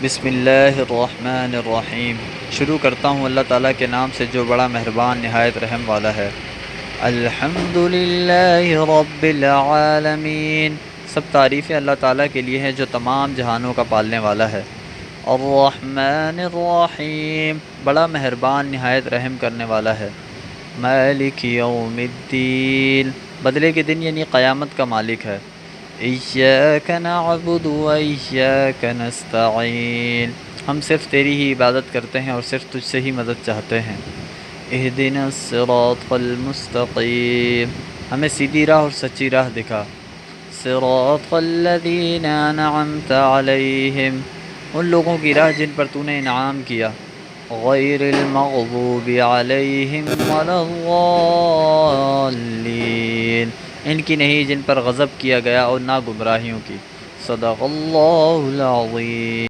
بسم اللہ الرحمن الرحیم۔ شروع کرتا ہوں اللہ تعالیٰ کے نام سے جو بڑا مہربان نہایت رحم والا ہے۔ الحمد للہ رب العالمین، سب تعریفیں اللہ تعالیٰ کے لیے ہیں جو تمام جہانوں کا پالنے والا ہے۔ الرحمن الرحیم، بڑا مہربان نہایت رحم کرنے والا ہے۔ مالک یوم الدین، بدلے کے دن یعنی قیامت کا مالک ہے۔ ایاک نعبد و ایاک نستعین، ہم صرف تیری ہی عبادت کرتے ہیں اور صرف تجھ سے ہی مدد چاہتے ہیں۔ اہدنا الصراط المستقیم، ہمیں سیدھی راہ اور سچی راہ دکھا۔ صراط الذین انعمت علیہم، ان لوگوں کی راہ جن پر تو نے انعام کیا۔ غیر المغضوب علیہم ولا الضالین، ان کی نہیں جن پر غضب کیا گیا اور نہ گمراہیوں کی۔ صدق اللہ العظیم۔